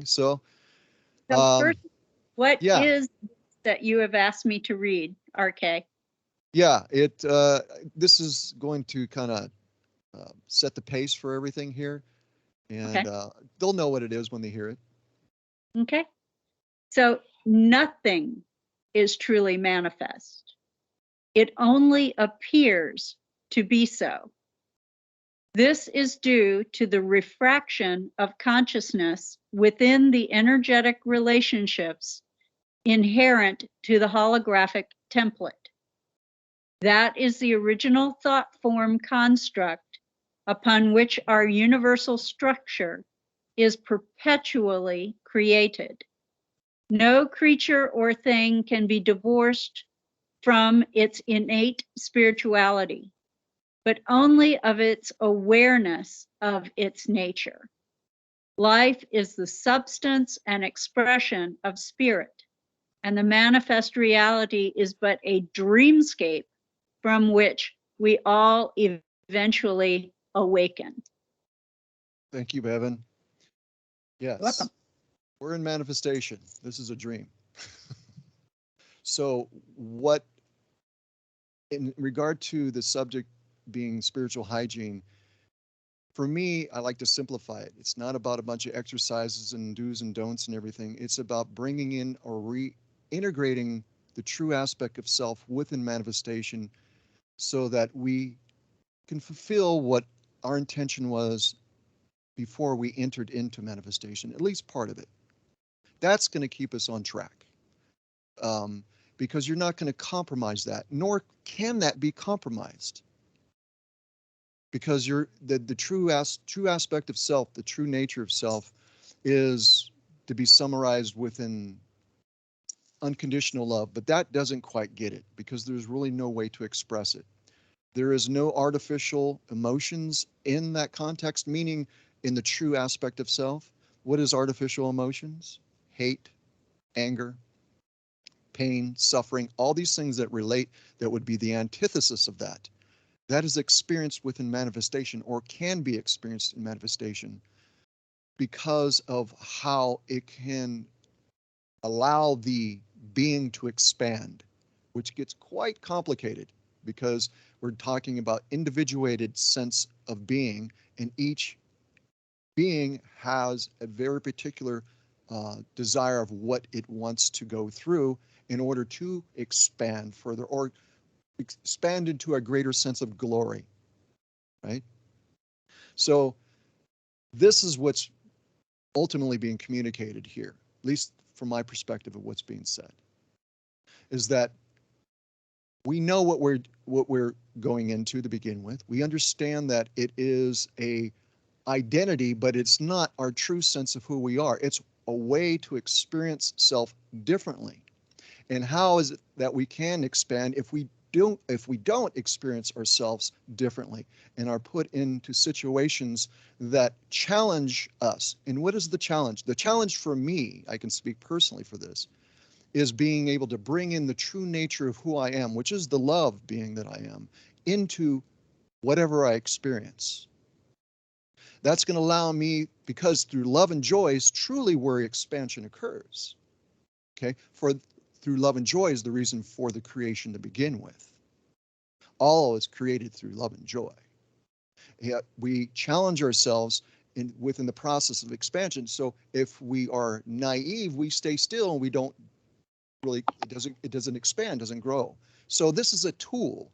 So, So first, what yeah, is that you have asked me to read, RK? yeah, this is going to kind of set the pace for everything here, and Okay. they'll know what it is when they hear it. Okay. So nothing is truly manifest. It only appears to be so. This is due to the refraction of consciousness within the energetic relationships inherent to the holographic template. That is the original thought form construct upon which our universal structure is perpetually created. No creature or thing can be divorced from its innate spirituality, but only of its awareness of its nature. Life is the substance and expression of spirit, and the manifest reality is but a dreamscape from which we all eventually awaken. Thank you, Bevan. Welcome. Yes, we're in manifestation. This is a dream. So, what, in regard to the subject being spiritual hygiene, for me, I like to simplify it. It's not about a bunch of exercises and do's and don'ts and everything. It's about bringing in or reintegrating the true aspect of self within manifestation so that we can fulfill what our intention was before we entered into manifestation, at least part of it. That's going to keep us on track, because you're not going to compromise that, nor can that be compromised, because the true aspect of self, the true nature of self, is to be summarized within unconditional love. But that doesn't quite get it because there's really no way to express it. There is no artificial emotions in that context, meaning in the true aspect of self. What is artificial emotions? Hate, anger, pain, suffering, all these things that relate, that would be the antithesis of that. That is experienced within manifestation, or can be experienced in manifestation, because of how it can allow the being to expand, which gets quite complicated because we're talking about individuated sense of being, and each being has a very particular desire of what it wants to go through in order to expand further or expand into a greater sense of glory, right? So this is what's ultimately being communicated here, at least from my perspective of what's being said, is that we know what we're going into to begin with. We understand that it is a identity, but it's not our true sense of who we are. It's a way to experience self differently. And how is it that we can expand if we don't experience ourselves differently and are put into situations that challenge us? And what is the challenge? The challenge for me, I can speak personally for this, is being able to bring in the true nature of who I am, which is the love being that I am, into whatever I experience. That's going to allow me, because through love and joy is truly where expansion occurs. Okay? For through love and joy is the reason for the creation to begin with. All is created through love and joy. Yet we challenge ourselves within the process of expansion. So if we are naive, we stay still and we don't really, it doesn't expand, doesn't grow. So this is a tool.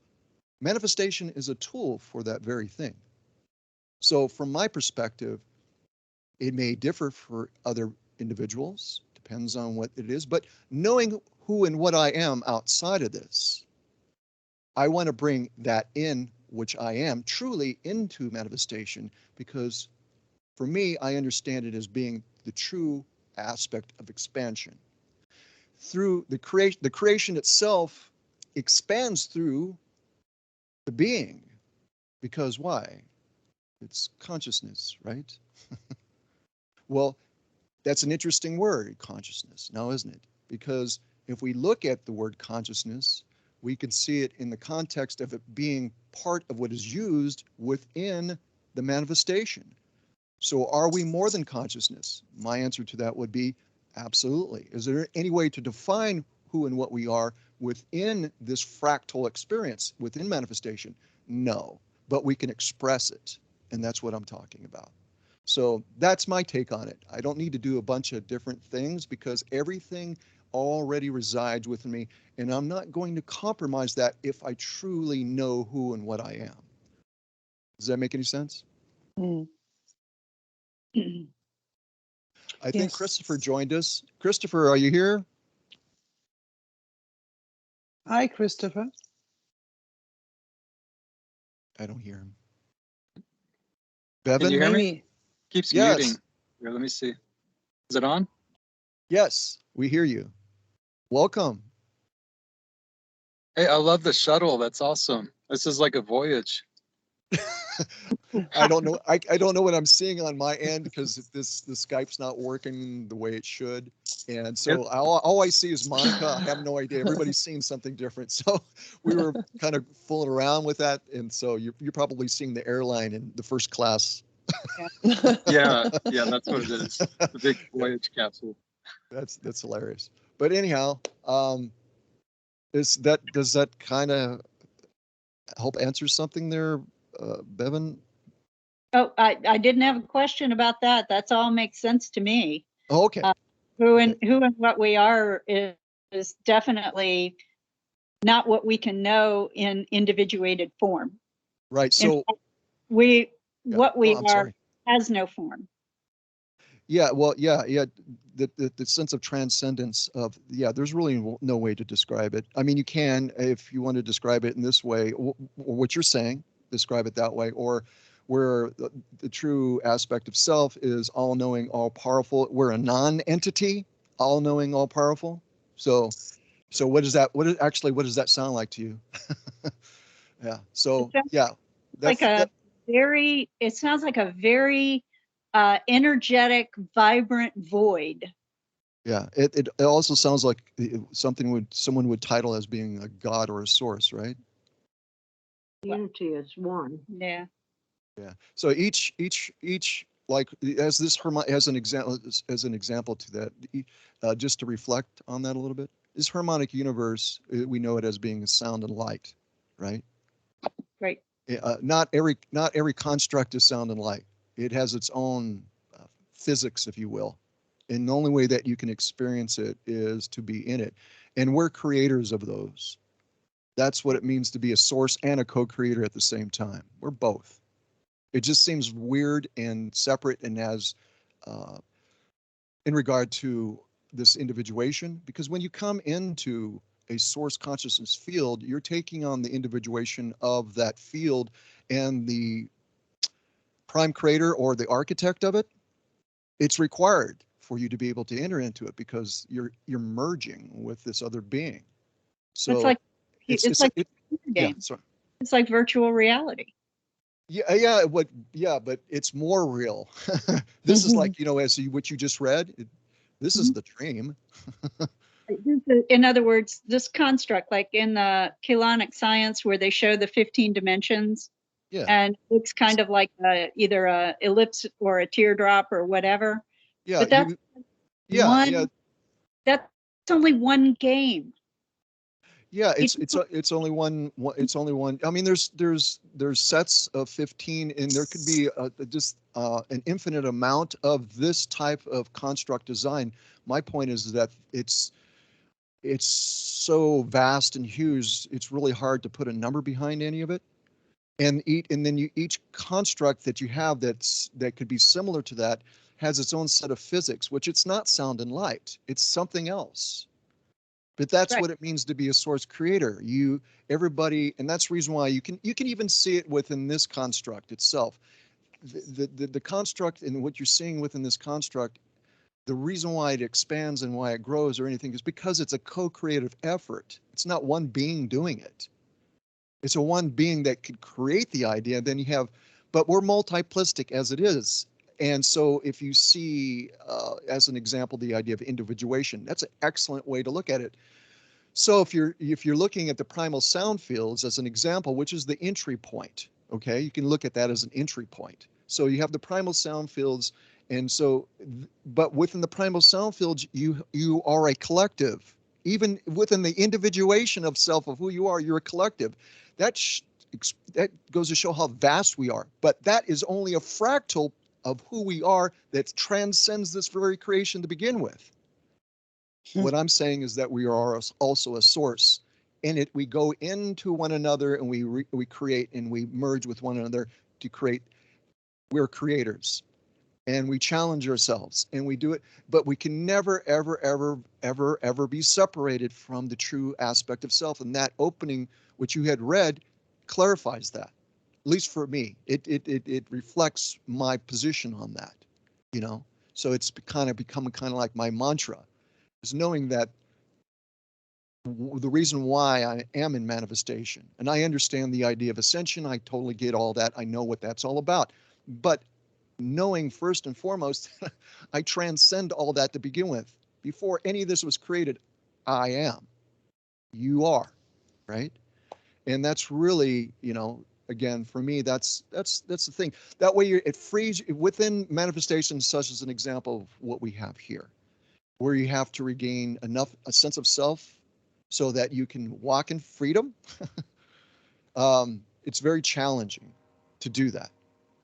Manifestation is a tool for that very thing. So from my perspective, it may differ for other individuals, depends on what it is, but knowing who and what I am outside of this, I want to bring that in, which I am, truly into manifestation, because for me, I understand it as being the true aspect of expansion. Through the creation itself expands through the being, because why? It's consciousness, right? Well, that's an interesting word, consciousness, now isn't it? Because if we look at the word consciousness, we can see it in the context of it being part of what is used within the manifestation. So are we more than consciousness? My answer to that would be absolutely. Is there any way to define who and what we are within this fractal experience, within manifestation? No, but we can express it. And that's what I'm talking about. So that's my take on it. I don't need to do a bunch of different things because everything already resides within me. And I'm not going to compromise that if I truly know who and what I am. Does that make any sense? Mm. I think Yes. Christopher joined us. Christopher, are you here? Hi, Christopher. I don't hear him. Can Bevan? you hear me? Maybe. Keeps Yes. muting. Here, let me see. Is it on? Yes, we hear you. Welcome. Hey, I love the shuttle. That's awesome. This is like a voyage. I don't know. I don't know what I'm seeing on my end because the Skype's not working the way it should, and so all I see is Monica. I have no idea. Everybody's seeing something different. So we were kind of fooling around with that, and so you're probably seeing the airline in the first class. Yeah, that's what it is. The big voyage capsule. That's hilarious. But anyhow, does that kind of help answer something there, Bevan? Oh, I didn't have a question about that. That's all makes sense to me. Oh, okay. Who and what we are is definitely not what we can know in individuated form. Right. In So fact, what we I'm are sorry. has no form. Yeah. Well, yeah. The sense of transcendence of, there's really no way to describe it. I mean, you can, if you want to describe it in this way, or what you're saying, describe it that way, or where the true aspect of self is all knowing, all powerful. We're a non-entity, all knowing, all powerful. So what does that sound like to you? Yeah. So yeah, it sounds like a very energetic, vibrant void. Yeah, it also sounds like something someone would title as being a god or a source, right? Unity is one. Yeah. Yeah. So each like as an example to that, just to reflect on that a little bit. This harmonic universe, we know it as being sound and light, right? Right. Not every construct is sound and light. It has its own physics, if you will. And the only way that you can experience it is to be in it. And we're creators of those. That's what it means to be a source and a co-creator at the same time. We're both. It just seems weird and separate and as in regard to this individuation, because when you come into a source consciousness field, you're taking on the individuation of that field, and the prime creator or the architect of it, it's required for you to be able to enter into it because you're merging with this other being. So it's like yeah, sorry. It's like virtual reality. But it's more real. This is like, what you just read. This is the dream. In other words, this construct, like in the Kelonic science where they show the 15 dimensions, Yeah. and it's kind of like either a ellipse or a teardrop or whatever. Yeah. But that's that's only one game. Yeah, it's only one. It's only one. I mean, there's sets of 15, and there could be just an infinite amount of this type of construct design. My point is that it's so vast and huge. It's really hard to put a number behind any of it. And each construct that you have that could be similar to that has its own set of physics, which it's not sound and light. It's something else. But that's right. What it means to be a source creator. Everybody, and that's the reason why you can even see it within this construct itself. The construct and what you're seeing within this construct, the reason why it expands and why it grows or anything is because it's a co-creative effort. It's not one being doing it. It's a one being that could create the idea. Then you have, but we're multiplistic as it is. And so if you see, as an example, the idea of individuation, that's an excellent way to look at it. So if you're looking at the primal sound fields as an example, which is the entry point, okay, you can look at that as an entry point. So you have the primal sound fields, and so, but within the primal sound fields, you are a collective. Even within the individuation of self of who you are, you're a collective. That that goes to show how vast we are. But that is only a fractal of who we are that transcends this very creation to begin with. What I'm saying is that we are also a source. In it, we go into one another and we create and we merge with one another to create. We're creators, and we challenge ourselves and we do it, but we can never, ever, ever, ever, ever be separated from the true aspect of self. And that opening, which you had read, clarifies that. At least for me, it reflects my position on that, you know. So it's kind of become kind of like my mantra, is knowing that the reason why I am in manifestation. And I understand the idea of ascension. I totally get all that. I know what that's all about. But knowing first and foremost, I transcend all that to begin with. Before any of this was created, I am. You are, right? And that's really, you know, again, for me, that's the thing. That way, it frees within manifestations, such as an example of what we have here, where you have to regain a sense of self, so that you can walk in freedom. It's very challenging to do that,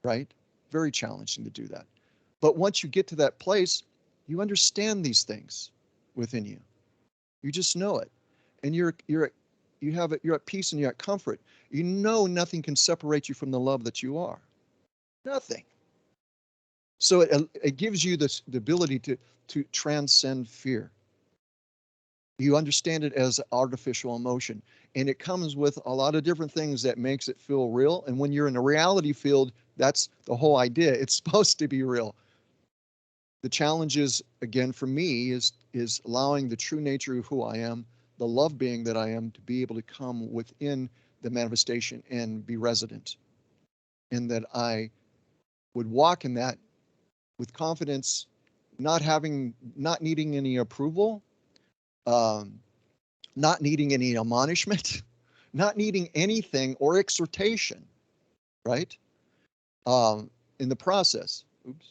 right? Very challenging to do that. But once you get to that place, you understand these things within you. You just know it, and you're at peace and you're at comfort. You know nothing can separate you from the love that you are. Nothing. So it gives you the ability to transcend fear. You understand it as artificial emotion, and it comes with a lot of different things that makes it feel real. And when you're in a reality field, that's the whole idea. It's supposed to be real. The challenge is, again, for me, is allowing the true nature of who I am, the love being that I am, to be able to come within the manifestation and be resident, and that I would walk in that with confidence, not needing any approval, not needing any admonishment, not needing anything or exhortation, right? In the process. Oops.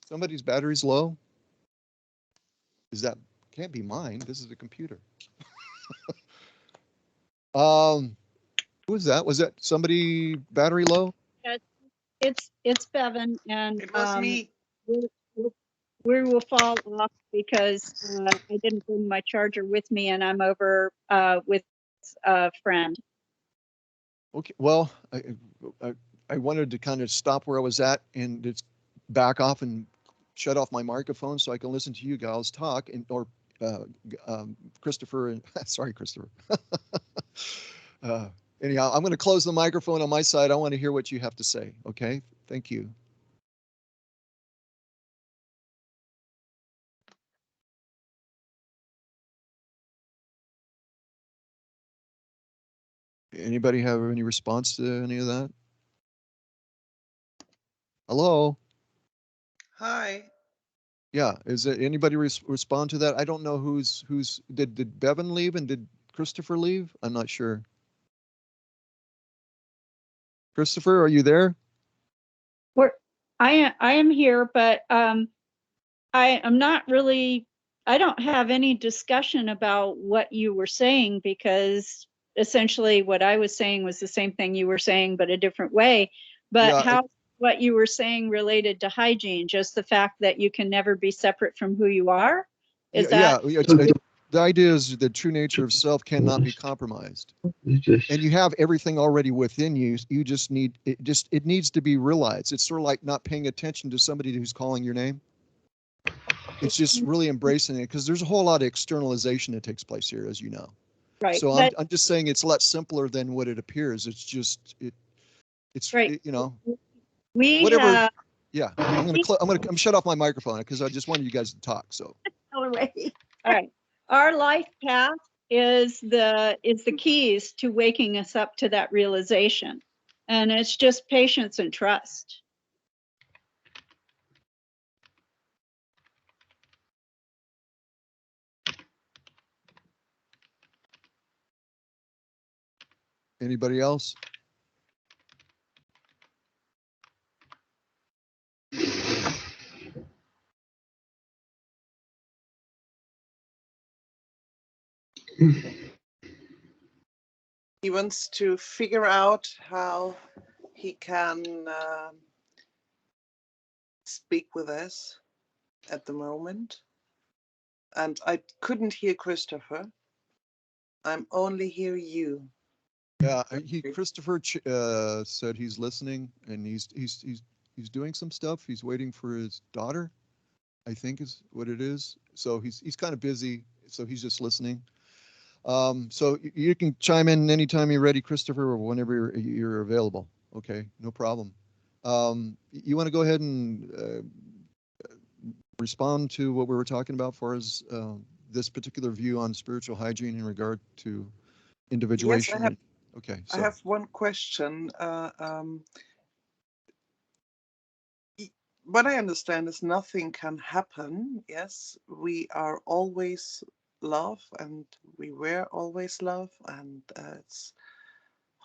Somebody's battery's low. Can't be mine. This is a computer. Who is that? Was that somebody battery low? It's Bevan, and It was me. we we will fall off because I didn't bring my charger with me, and I'm over with a friend. Okay. Well, I wanted to kind of stop where I was at and just back off and shut off my microphone so I can listen to you guys talk, or Christopher and sorry, Christopher. Anyhow, I'm going to close the microphone on my side. I want to hear what you have to say. Okay. Thank you. Anybody have any response to any of that? Hello? Hi. Yeah, is it anybody respond to that? I don't know who's did Bevan leave and did Christopher leave? I'm not sure. Christopher, are you there? I am here, but I am not really. I don't have any discussion about what you were saying, because essentially what I was saying was the same thing you were saying, but a different way. But Yeah, how what you were saying related to hygiene, just the fact that you can never be separate from who you are, is yeah, that? the idea is the true nature of self cannot be compromised. And you have everything already within you. You just need it needs to be realized. It's sort of like not paying attention to somebody who's calling your name. It's just really embracing it, because there's a whole lot of externalization that takes place here, as you know. Right. So I'm just saying it's a lot simpler than what it appears. It's just it's Right. you know, We whatever. have. Yeah, I'm shut off my microphone because I just wanted you guys to talk. So All right. Our life path is the keys to waking us up to that realization. And it's just patience and trust. anybody else? He wants to figure out how he can speak with us at the moment. And I couldn't hear Christopher. I'm only hear you. Yeah, Christopher said he's listening and he's doing some stuff. He's waiting for his daughter, I think is what it is. So he's kind of busy. So he's just listening. So you can chime in anytime you're ready, Christopher, or whenever you're available. Okay, no problem. You want to go ahead and respond to what we were talking about as far as this particular view on spiritual hygiene in regard to individuation? Yes, Okay, I so have one question. What I understand is nothing can happen. Yes, we are always love and we were always love, and it's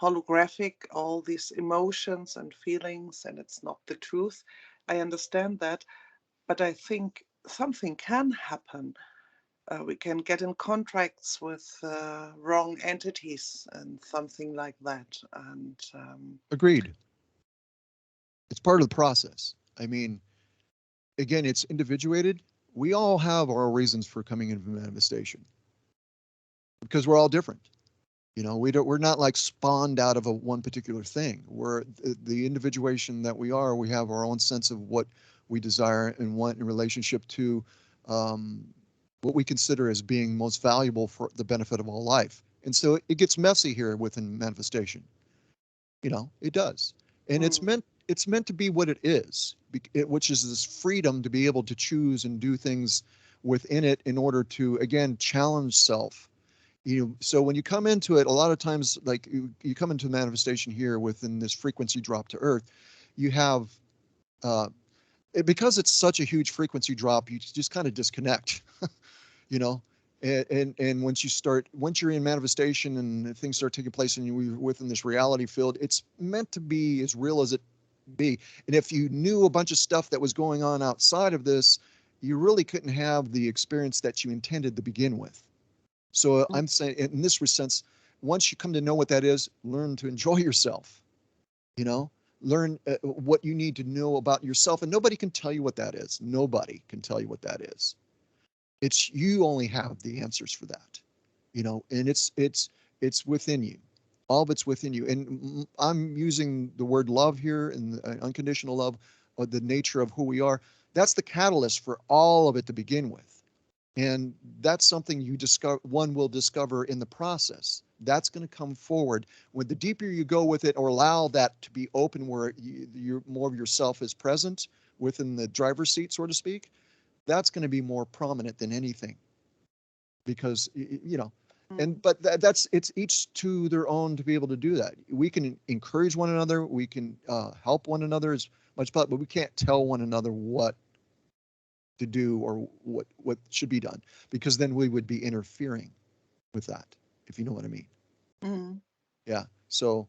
holographic, all these emotions and feelings, and it's not the truth. I understand that, but I think something can happen. We can get in contracts with wrong entities and something like that. And agreed. It's part of the process. I mean, again, it's individuated. We all have our reasons for coming into manifestation because we're all different. You know, we're not like spawned out of one particular thing. We're the individuation that we are. We have our own sense of what we desire and want in relationship to um, what we consider as being most valuable for the benefit of all life. And so it gets messy here within manifestation. You know, it does, and it's meant to be what it is, which is this freedom to be able to choose and do things within it in order to again challenge self. So when you come into it, a lot of times, like you come into manifestation here within this frequency drop to earth, you have because it's such a huge frequency drop, you just kind of disconnect. you know and once you're in manifestation and things start taking place and you're within this reality field, it's meant to be as real as it be. And if you knew a bunch of stuff that was going on outside of this, you really couldn't have the experience that you intended to begin with. So I'm saying in this sense, once you come to know what that is, learn to enjoy yourself. you know Learn what you need to know about yourself, and nobody can tell you what that is. Nobody can tell you what that is. It's you only have the answers for that. And it's within you. All of it's within you. And I'm using the word love here, and unconditional love, or the nature of who we are. That's the catalyst for all of it to begin with. And that's something one will discover in the process. That's going to come forward when the deeper you go with it, or allow that to be open, where you're more of yourself is present within the driver's seat, so to speak. That's going to be more prominent than anything, because but that's it's each to their own to be able to do that. We can encourage one another, we can help one another as much, but we can't tell one another what to do or what should be done, because then we would be interfering with that, if you know what I mean. Yeah. So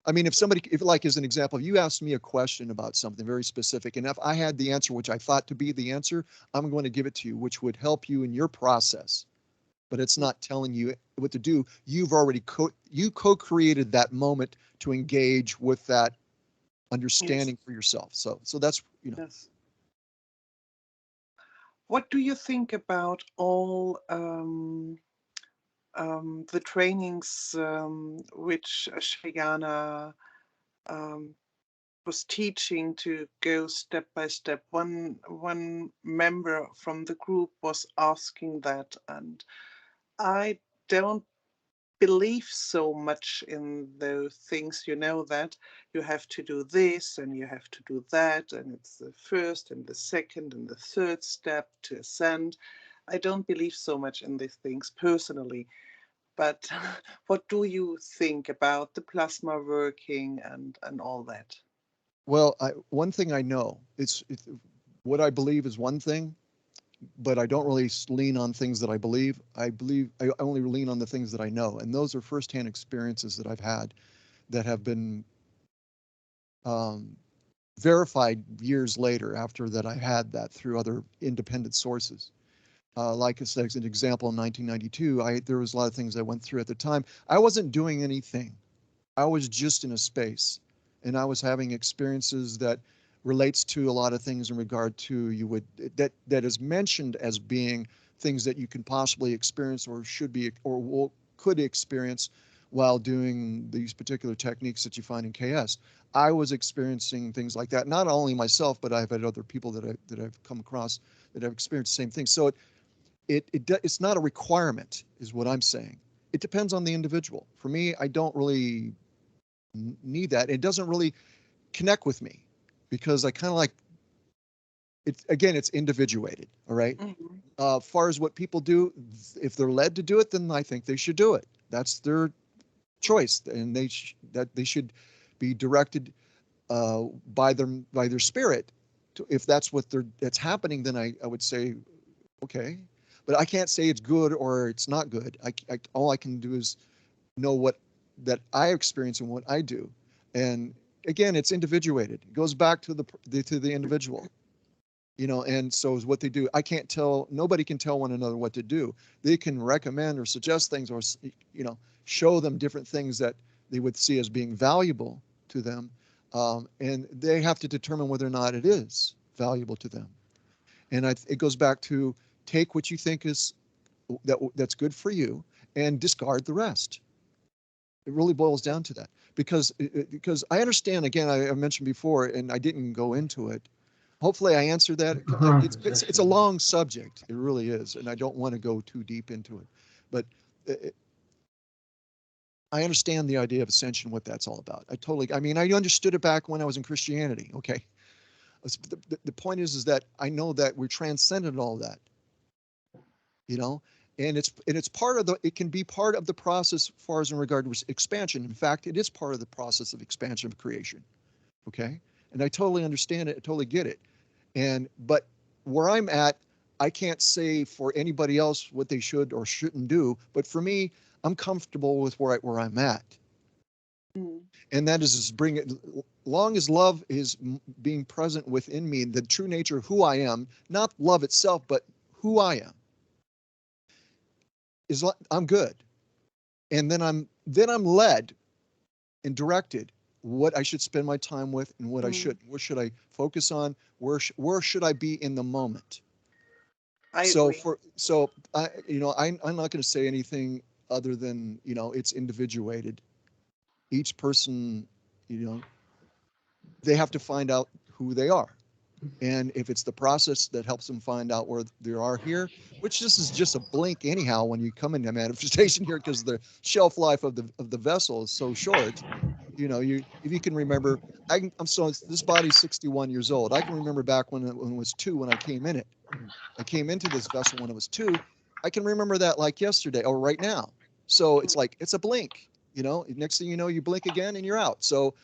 I mean, if like as an example, if you asked me a question about something very specific, and if I had the answer which I thought to be the answer, I'm going to give it to you, which would help you in your process. But it's not telling you what to do. You've already co-created that moment to engage with that understanding for yourself. So that's Yes. What do you think about all the trainings which Shayana was teaching to go step by step? One member from the group was asking that, and I don't believe so much in those things. That you have to do this and you have to do that, and it's the first and the second and the third step to ascend. I don't believe so much in these things personally. But what do you think about the plasma working and all that? Well, one thing I know, it's what I believe is one thing, but I don't really lean on things that I believe. I only lean on the things that I know, and those are firsthand experiences that I've had that have been verified years later after that I had that through other independent sources. Like as an example, in 1992, there was a lot of things I went through at the time. I wasn't doing anything. I was just in a space, and I was having experiences that relates to a lot of things in regard to that is mentioned as being things that you can possibly experience or should be or could experience while doing these particular techniques that you find in KS. I was experiencing things like that, not only myself, but I've had other people that I've come across that have experienced the same thing. So it's not a requirement, is what I'm saying. It depends on the individual. For me, I don't really need that. It doesn't really connect with me because I kind of like it. Again, it's individuated. All right. Far as what people do, if they're led to do it, then I think they should do it. That's their choice, and they should be directed by their spirit. If that's that's happening, then I would say, okay. But I can't say it's good or it's not good. All I can do is know that I experience and what I do. And again, it's individuated. It goes back to the individual, and so is what they do. Nobody can tell one another what to do. They can recommend or suggest things or, show them different things that they would see as being valuable to them. And they have to determine whether or not it is valuable to them. And it goes back to take what you think is that's good for you and discard the rest. It really boils down to that because I understand, again, I mentioned before, and I didn't go into it. Hopefully I answered that. It's a long subject. It really is. And I don't want to go too deep into it. But I understand the idea of ascension, what that's all about. I understood it back when I was in Christianity. Okay. The point is that I know that we're transcendent all that, and it's part of it can be part of the process as far as in regard to expansion. In fact, it is part of the process of expansion of creation. Okay. And I totally understand it. I totally get it. But where I'm at, I can't say for anybody else what they should or shouldn't do. But for me, I'm comfortable with where I'm at. And that is bring it, long as love is being present within me, the true nature of who I am, not love itself, but who I am, I'm good. And then I'm led and directed what I should spend my time with and what I should. What should I focus on? Where should I be in the moment? I'm not going to say anything other than, it's individuated. Each person, they have to find out who they are. And if it's the process that helps them find out where they are here, which this is just a blink anyhow when you come into manifestation here, because the shelf life of the vessel is so short. If you can remember, this body's 61 years old. I can remember back when it was 2 when I came in it. I came into this vessel when it was 2. I can remember that like yesterday or right now. So it's like it's a blink. Next thing you know, you blink again and you're out. So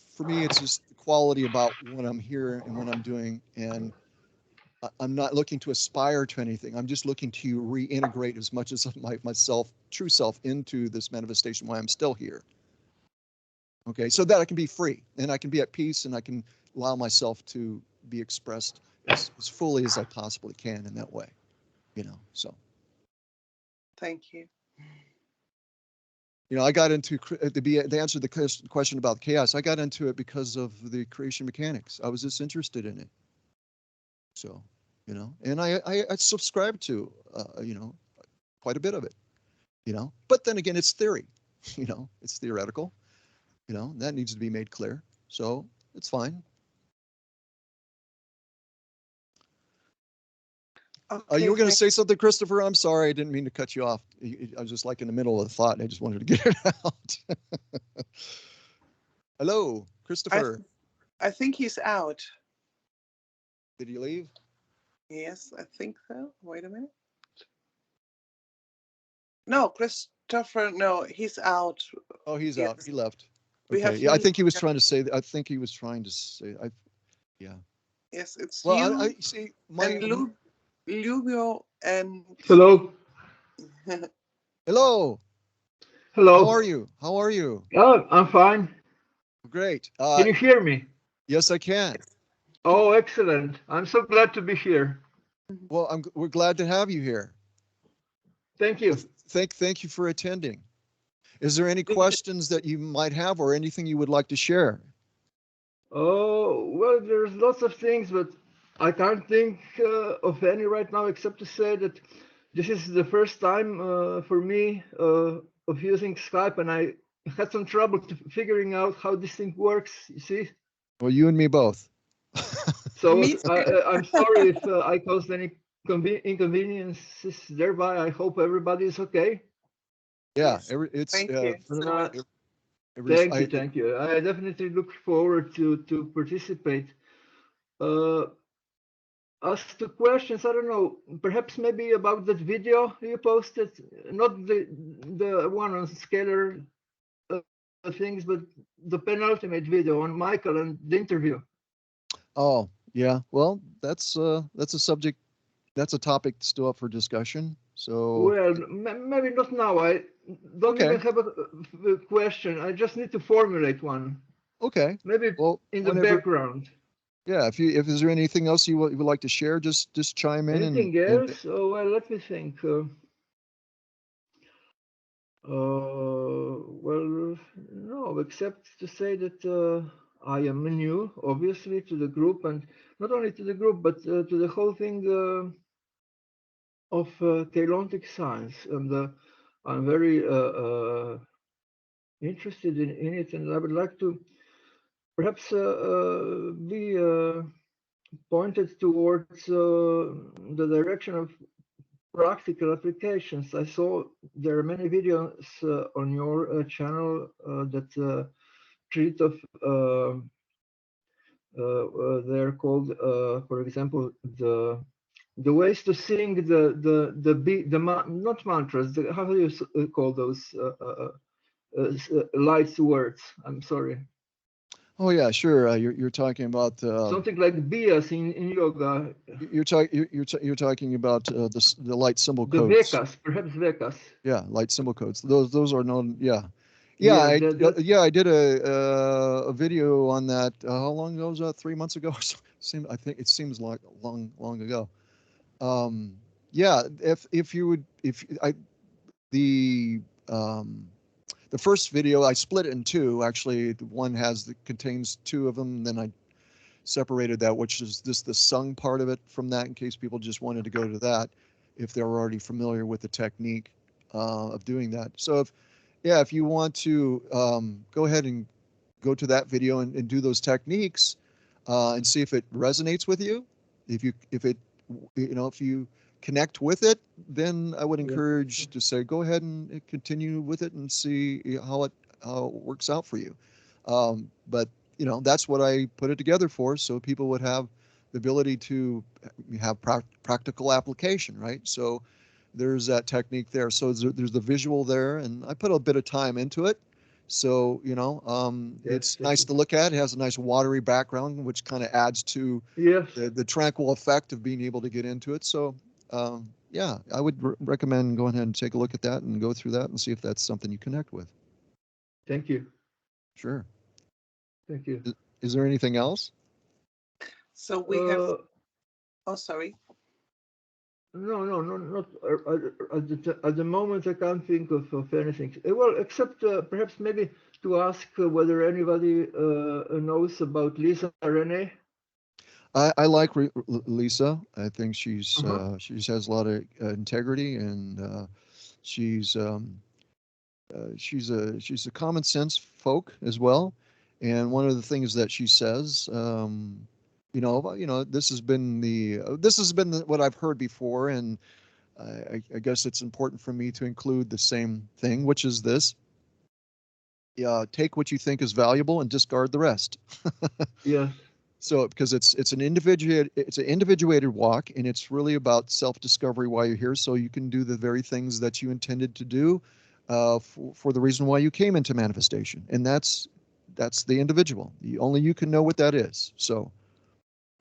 for me, it's just the quality about what I'm here and what I'm doing. And I'm not looking to aspire to anything. I'm just looking to reintegrate as much as myself, true self, into this manifestation while I'm still here. Okay, so that I can be free and I can be at peace and I can allow myself to be expressed as fully as I possibly can in that way. So. Thank you. I got into to answer the question about chaos. I got into it because of the creation mechanics. I was just interested in it. So, and I subscribe to, quite a bit of it, but then again, it's theory, it's theoretical, that needs to be made clear. So it's fine. Okay, you were going to say something, Christopher? I'm sorry. I didn't mean to cut you off. I was just like in the middle of the thought and I just wanted to get it out. Hello, Christopher. I think he's out. Did he leave? Yes, I think so. Wait a minute. No, Christopher, no, he's out. Oh, he's out. He left. We Okay. have Yeah, I think he was trying to say. Yeah. Yes, it's Well, you I see. and Ljubo and Hello. Hello. Hello. How are you? How are you? Oh, I'm fine. Great. Can you hear me? Yes, I can. Oh, excellent. I'm so glad to be here. Well, we're glad to have you here. Thank you. Thank you for attending. Is there any questions that you might have or anything you would like to share? Oh, well, there's lots of things, but I can't think of any right now except to say that this is the first time for me of using Skype, and I had some trouble figuring out how this thing works, you see? Well, you and me both. So Me too. I'm sorry if I caused any inconveniences thereby. I hope everybody is okay. Yeah, Yes. it's Thank you so much. Thank you. I definitely look forward to participate. Uh, as to questions, I don't know, perhaps maybe about that video you posted, not the one on scalar things, but the penultimate video on Michael and the interview. Oh, yeah. Well, that's a subject, that's a topic still up for discussion. So, Well, maybe not now. I don't even okay, have a question. I just need to formulate one. okay. Maybe Well, in the whenever, background. yeah, if is there anything else you would like to share, just chime in Anything and else? Oh, well, let me think. Well, no, except to say that I am new, obviously, to the group, and not only to the group, but to the whole thing of Keylontic science. And I'm very interested in it, and I would like to perhaps be pointed towards the direction of practical applications. I saw there are many videos on your channel that treat of they're called, for example, the ways to sing not mantras. How do you call those lights words? I'm sorry. oh yeah, sure. You're talking about Something like bias in yoga. you're talking about the light symbol The codes. vekas, perhaps vekas. Yeah, light symbol codes. Those are known. Yeah, Yeah, yeah. I did a video on that. How long ago was that? 3 months ago or so? I think it seems like long ago. Yeah, if you would if I the the first video I split it in two. Actually, the one contains two of them. Then I separated that, which is the sung part of it from that, in case people just wanted to go to that if they're already familiar with the technique of doing that. So if you want to go ahead and go to that video and do those techniques and see if it resonates with you. If you connect with it, then I would encourage to say go ahead and continue with it and see how it works out for you. But that's what I put it together for, so people would have the ability to have practical application, right? So there's that technique there. So there's the visual there, and I put a bit of time into it. So it's nice to look at. It has a nice watery background, which kind of adds to the tranquil effect of being able to get into it. So yeah, I would recommend going ahead and take a look at that and go through that and see if that's something you connect with. Thank you. Sure. Thank you. Is there anything else? So we have. Oh, sorry. No, not at the moment. I can't think of anything. Well, except perhaps maybe to ask whether anybody knows about Lisa Rene. I like Lisa. I think she has a lot of integrity, and she's a common sense folk as well. And one of the things that she says, this has been what I've heard before, and I guess it's important for me to include the same thing, which is this: take what you think is valuable and discard the rest. Yeah. So, because it's an individuated walk, and it's really about self-discovery while you're here, so you can do the very things that you intended to do for the reason why you came into manifestation, and that's the individual. Only you can know what that is. So,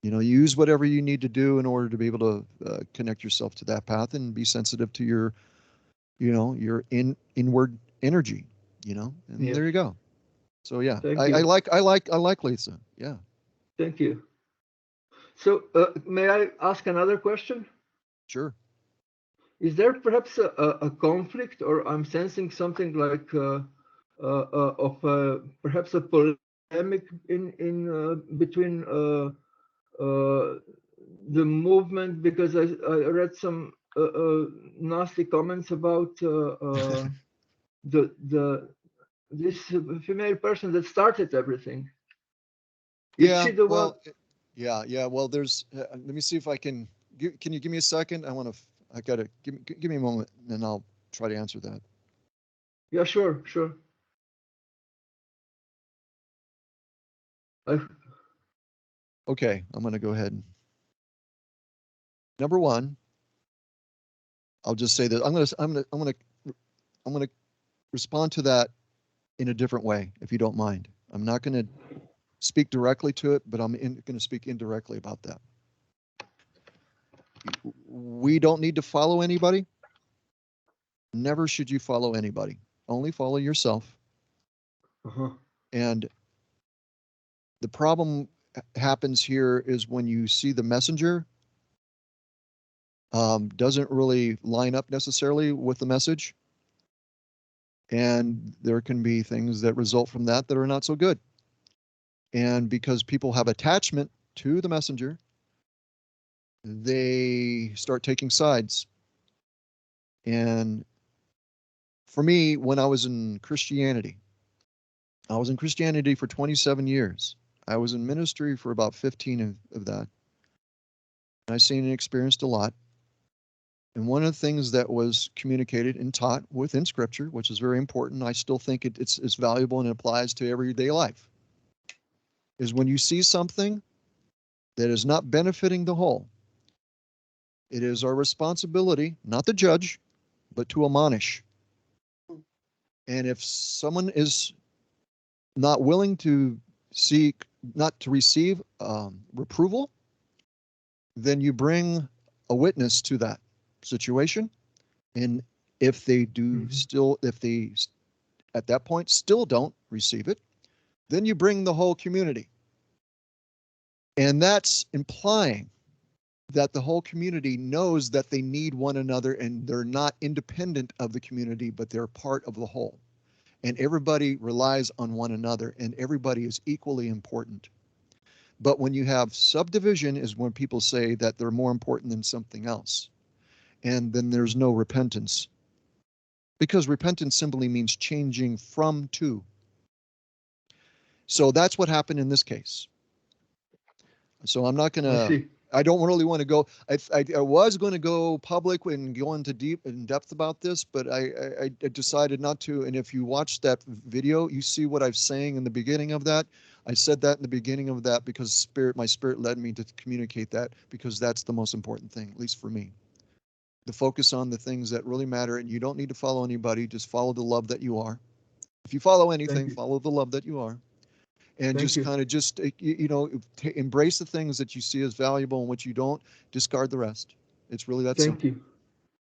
use whatever you need to do in order to be able to connect yourself to that path and be sensitive to your inward energy. And there you go. So yeah, I like Lisa. Yeah. Thank you. So may I ask another question? Sure. Is there perhaps a conflict, or I'm sensing something like perhaps a polemic in between the movement, because I read some nasty comments about this female person that started everything. Is Yeah. she the one? Well, yeah. Well, there's. Let me see if I can. Can you give me a second? I gotta give me a moment, and I'll try to answer that. Yeah, sure. Okay, I'm gonna go ahead. Number one, I'll just say that I'm gonna respond to that in a different way, if you don't mind. I'm not gonna speak directly to it, but I'm gonna speak indirectly about that. We don't need to follow anybody. Never should you follow anybody. Only follow yourself. Uh-huh. And the problem happens here is when you see the messenger doesn't really line up necessarily with the message. And there can be things that result from that that are not so good. And because people have attachment to the messenger, they start taking sides. And for me, when I was in Christianity for 27 years. I was in ministry for about 15 of that. And I seen and experienced a lot. And one of the things that was communicated and taught within Scripture, which is very important, I still think it's valuable and it applies to everyday life, is when you see something that is not benefiting the whole, it is our responsibility, not to judge, but to admonish. And if someone is not willing to not to receive reproval, then you bring a witness to that situation. And if they do if they at that point still don't receive it, then you bring the whole community. And that's implying that the whole community knows that they need one another and they're not independent of the community, but they're part of the whole. And everybody relies on one another and everybody is equally important. But when you have subdivision is when people say that they're more important than something else. And then there's no repentance. Because repentance simply means changing from to. So that's what happened in this case. So I'm not going to, I don't really want to go, I was going to go public and go into in depth about this, but I decided not to. And if you watch that video, you see what I'm saying in the beginning of that. I said that in the beginning of that because my spirit led me to communicate that because that's the most important thing, at least for me. To focus on the things that really matter, and you don't need to follow anybody. Just follow the love that you are. If you follow anything, follow the love that you are. And just kind of embrace the things that you see as valuable and what you don't, discard the rest. It's really that simple. Thank you.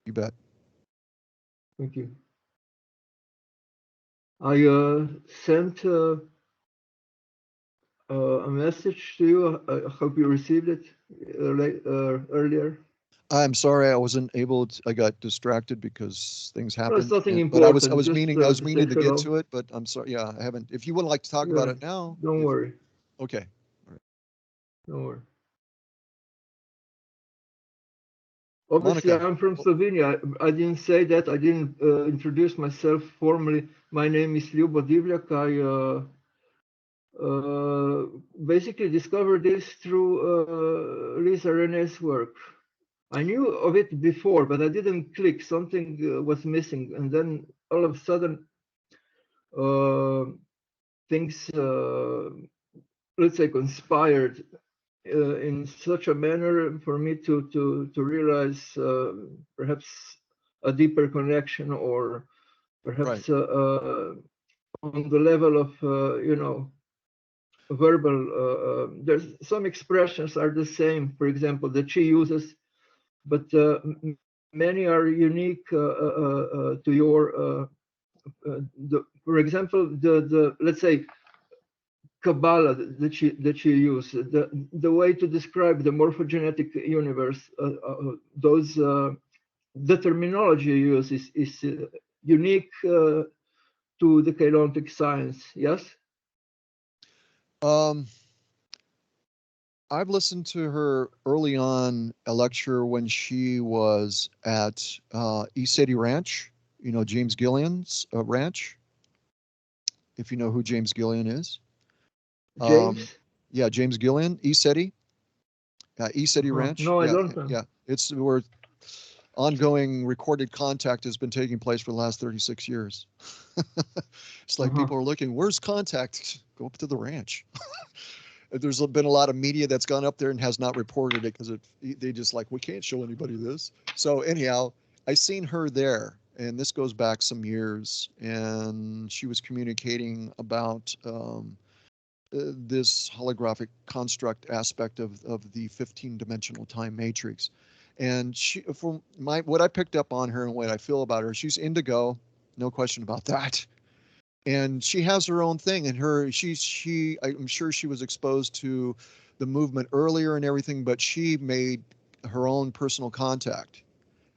You bet. Thank you. I sent a message to you. I hope you received it earlier. I'm sorry I wasn't able to, I got distracted because things happened. No, it's nothing important. But I was just, meaning to get to it, but I'm sorry. Yeah, I haven't. If you would like to talk about it now. Don't worry. Okay. All right. Don't worry. Obviously, Monica. I'm from Slovenia. I didn't say that. I didn't introduce myself formally. My name is Ljubo. I basically discovered this through Lisa Rene's work. I knew of it before, but I didn't click. Something was missing. And then all of a sudden, things, let's say, conspired in such a manner for me to realize perhaps a deeper connection, or perhaps on the level of verbal. There's some expressions are the same, for example, that she uses, but many are unique to your. For example, let's say Kabbalah that she used, the way to describe the morphogenetic universe, the terminology you use is unique to the chaotic science. Yes. I've listened to her early on a lecture when she was at East City Ranch, James Gillian's ranch, if you know who James Gillian is. James? Yeah, James Gillian, East City Ranch. No, I Yeah, don't know. yeah. It's where ongoing recorded contact has been taking place for the last 36 years. It's like people are looking, where's contact? Go up to the ranch. There's been a lot of media that's gone up there and has not reported it because they just like, we can't show anybody this. So anyhow, I seen her there, and this goes back some years, and she was communicating about this holographic construct aspect of the 15-dimensional time matrix. And from what I picked up on her and what I feel about her, she's indigo, no question about that. And she has her own thing, and I'm sure she was exposed to the movement earlier and everything, but she made her own personal contact,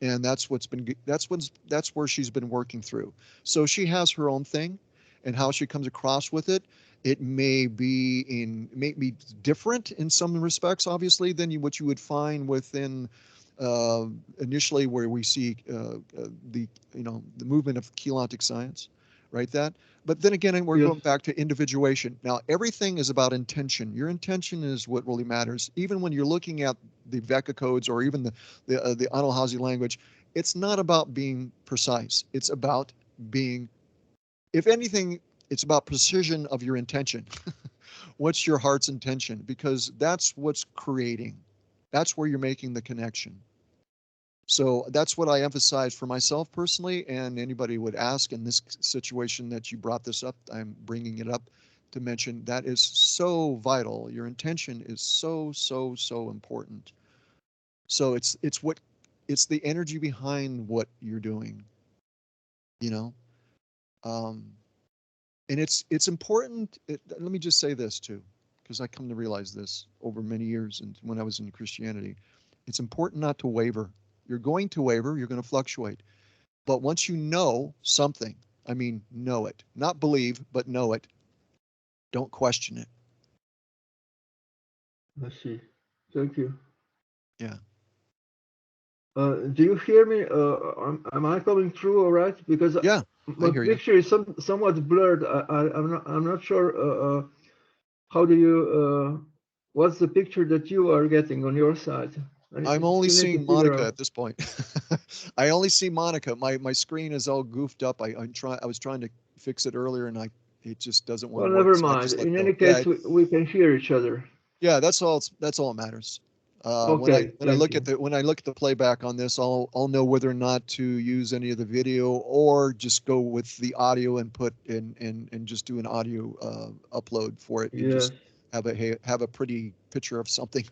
and that's where she's been working through. So she has her own thing, and how she comes across with it. It may be different in some respects, obviously, than what you would find within initially where we see the movement of Keylontic science, right? But then again, we're going back to individuation. Now, everything is about intention. Your intention is what really matters. Even when you're looking at the Vecca codes or even the Anahazi language, it's not about being precise. It's about being, if anything, it's about precision of your intention. What's your heart's intention? Because that's what's creating. That's where you're making the connection. So that's what I emphasize for myself personally, and anybody would ask in this situation that you brought this up, I'm bringing it up to mention that is so vital. Your intention is so, so, so important. So it's the energy behind what you're doing, and it's important. Let me just say this too, because I come to realize this over many years and when I was in Christianity, it's important not to waver. You're going to waver, you're going to fluctuate. But once you know something, I mean, know it, not believe, but know it. Don't question it. I see. Thank you. Yeah. Do you hear me? Am I coming through all right? Because Yeah, my I hear you. picture is somewhat blurred. I'm not sure. How do you? What's the picture that you are getting on your side? I'm only still need to seeing figure Monica out. at this point. I only see Monica. My screen is all goofed up. I was trying to fix it earlier, and it just doesn't want Well, to work. never So I mind. just let In go. any case, we can hear each other. Yeah, that's all. That's all that matters. Okay, When I thank look you. at the playback on this, I'll know whether or not to use any of the video or just go with the audio and put in and just do an audio upload for it and Yes. just have a pretty picture of something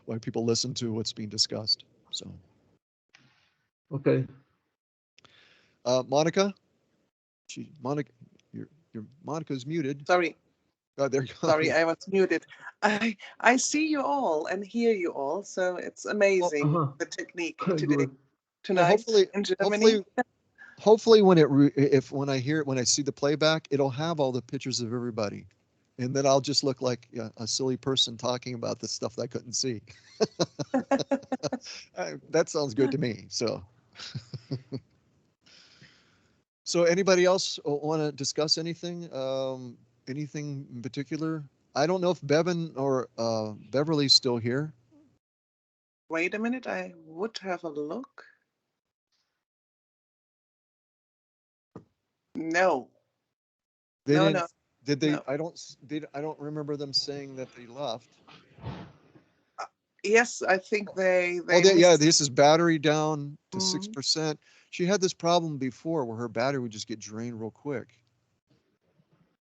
when people listen to what's being discussed. So, Okay. Monica, Monica, your Monica's muted. Sorry, There you go. sorry, I was muted. I see you all and hear you all, so it's amazing the technique today, Well, tonight in Germany. hopefully when when I see the playback, it'll have all the pictures of everybody, and then I'll just look like a silly person talking about the stuff that I couldn't see. That sounds good to me. So, so anybody else want to discuss anything? Anything in particular? I don't know if Bevan or Beverly's still here. Wait a minute, I would have a look. No, They no, didn't. no, Did they? no. I don't remember them saying that they left. Yes, I think they Oh, yeah. missed. This is battery down to Mhm. 6%. She had this problem before where her battery would just get drained real quick.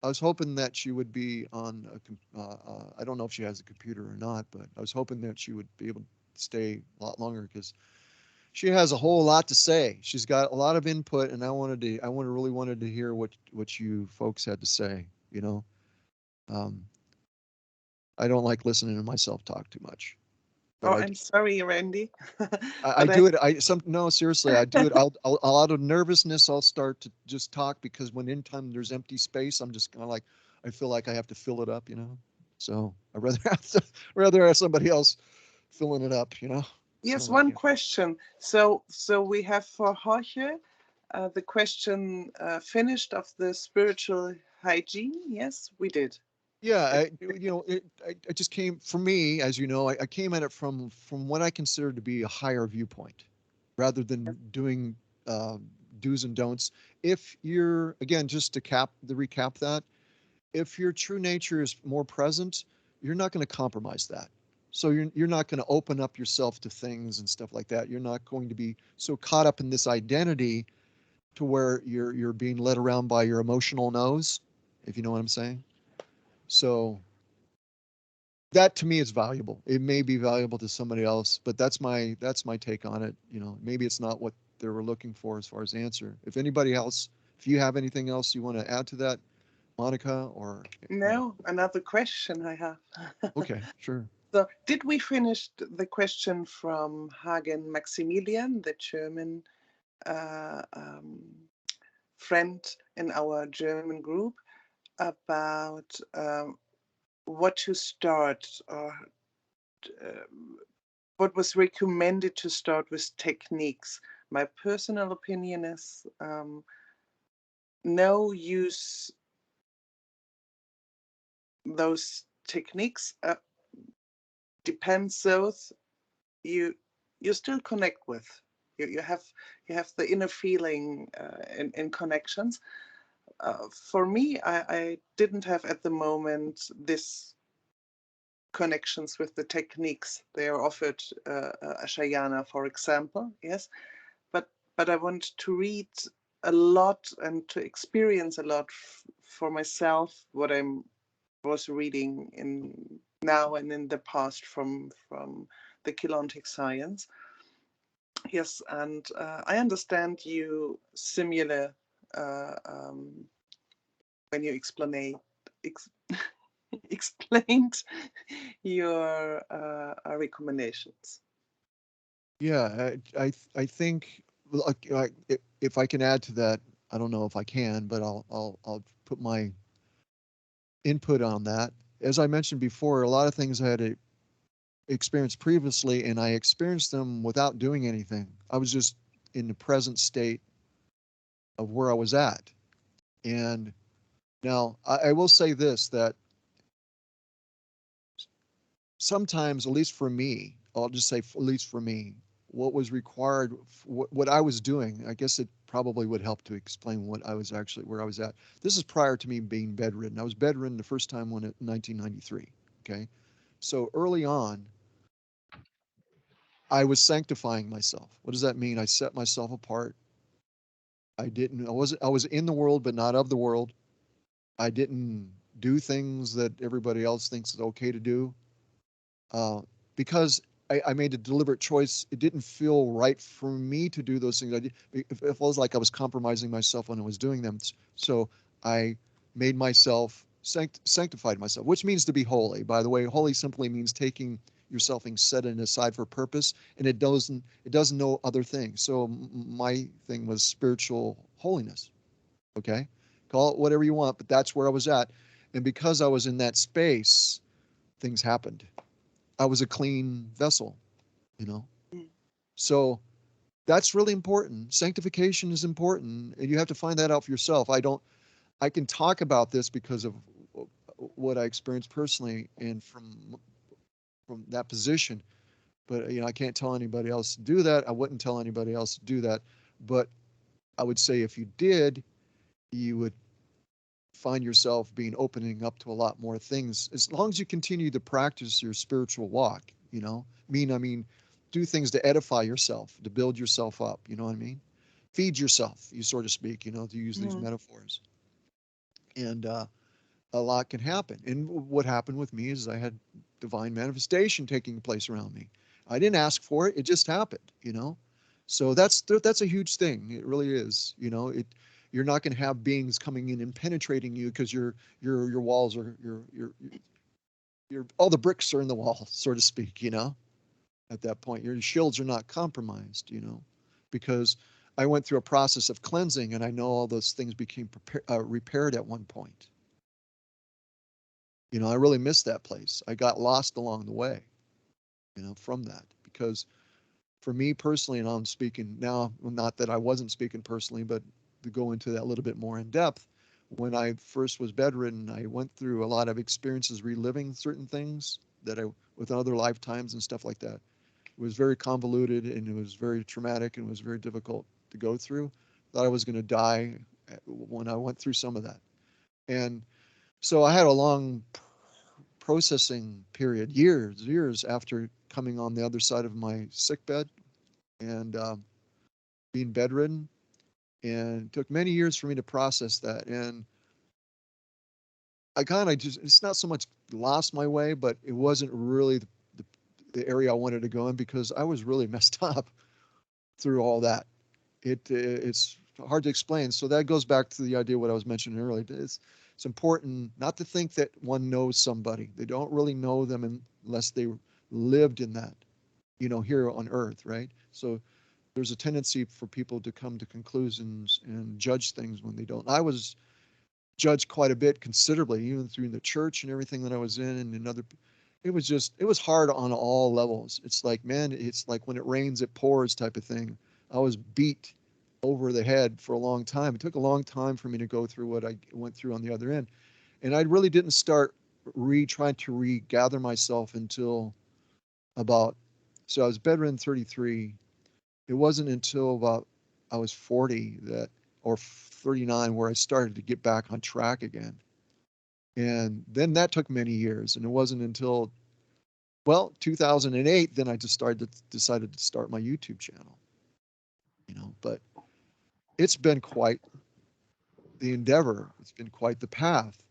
I was hoping that she would be on I don't know if she has a computer or not, but I was hoping that she would be able to stay a lot longer because she has a whole lot to say. She's got a lot of input, and I really wanted to hear what you folks had to say. Um, I don't like listening to myself talk too much. But Oh, I'm sorry, Randy. I do it. No, seriously, I do it. I'll out of nervousness, I'll start to just talk because when anytime there's empty space, I'm just kind of like, I feel like I have to fill it up, you know? So I'd rather have somebody else filling it up, you know? Yes, So, one yeah. question. So we have for Jorge the question finished of the spiritual hygiene. Yes, we did. Yeah, I just came, for me, as you know, I came at it from what I consider to be a higher viewpoint, rather than doing uh, do's and don'ts. If you're, again, just to recap that, if your true nature is more present, you're not going to compromise that. So you're not going to open up yourself to things and stuff like that. You're not going to be so caught up in this identity to where you're being led around by your emotional nose, if you know what I'm saying. So that to me is valuable. It may be valuable to somebody else, but that's my take on it. You know, maybe it's not what they were looking for as far as answer. If anybody else, if you have anything else you want to add to that, Monica, or No, another question I have. okay, sure. So, did we finish the question from Hagen Maximilian, the German uh, um, friend in our German group, about what to start or what was recommended to start with techniques? My personal opinion is no, use those techniques. Depends those you still connect with. You have the inner feeling in connections. For me, I didn't have at the moment this connections with the techniques they are offered, Ashayana, for example. Yes, but I want to read a lot and to experience a lot for myself what I was reading in now and in the past from the Keylontic science. Yes, and I understand you similar when you ex explained your recommendations. Yeah, I think if I can add to that, I don't know if I can, but I'll put my input on that. As I mentioned before, a lot of things I had experienced previously, and I experienced them without doing anything. I was just in the present state of where I was at. And now I will say this, that sometimes, at least for me, I'll just say, at least for me, what was required, what I was doing, I guess it probably would help to explain what I was actually, where I was at. This is prior to me being bedridden. I was bedridden the first time when in 1993. Okay. So early on, I was sanctifying myself. What does that mean? I set myself apart. I was in the world, but not of the world. I didn't do things that everybody else thinks is okay to do. Uh, because I made a deliberate choice. It didn't feel right for me to do those things. It feels like I was compromising myself when I was doing them. So I made myself sanctified myself, which means to be holy. By the way, holy simply means taking yourself and setting aside for purpose, and it doesn't know other things. So my thing was spiritual holiness. Okay, call it whatever you want, but that's where I was at, and because I was in that space, things happened. I was a clean vessel, you know. Mm. So that's really important. Sanctification is important, and you have to find that out for yourself. I can talk about this because of what I experienced personally and from that position, but I can't tell anybody else to do that. I wouldn't tell anybody else to do that, but I would say if you did, you would find yourself being opening up to a lot more things as long as you continue to practice your spiritual walk. I mean, do things to edify yourself, to build yourself up. You know what I mean? Feed yourself, you so to speak. To use these Mm. metaphors, and a lot can happen. And what happened with me is I had divine manifestation taking place around me. I didn't ask for it; it just happened. So that's a huge thing. It really is. You're not going to have beings coming in and penetrating you because your walls are all the bricks are in the wall, so to speak, you know, at that point. Your shields are not compromised, you know, because I went through a process of cleansing and I know all those things became repaired at one point. You know, I really missed that place. I got lost along the way, you know, from that, because for me personally, and I'm speaking now, not that I wasn't speaking personally, but to go into that a little bit more in depth, when I first was bedridden, I went through a lot of experiences reliving certain things that with other lifetimes and stuff like that. It was very convoluted and it was very traumatic and it was very difficult to go through. Thought I was going to die when I went through some of that. And so I had a long processing period, years after coming on the other side of my sick bed and being bedridden. And it took many years for me to process that. And I kind of just, it's not so much lost my way, but it wasn't really the area I wanted to go in because I was really messed up through all that. It's hard to explain. So that goes back to the idea what I was mentioning earlier. It's important not to think that one knows somebody. They don't really know them unless they lived in that, you know, here on earth, right? So there's a tendency for people to come to conclusions and judge things when they don't. I was judged quite a bit, considerably, even through the church and everything that I was in and in other. It was hard on all levels. It's like, man, it's like when it rains, it pours type of thing. I was beat over the head for a long time. It took a long time for me to go through what I went through on the other end. And I really didn't start trying to regather myself until about, so I was bedridden 33. It wasn't until about I was 40 that, or 39, where I started to get back on track again. And then that took many years. And it wasn't until, well, 2008, then I just decided to start my YouTube channel, you know, but it's been quite the endeavor. It's been quite the path.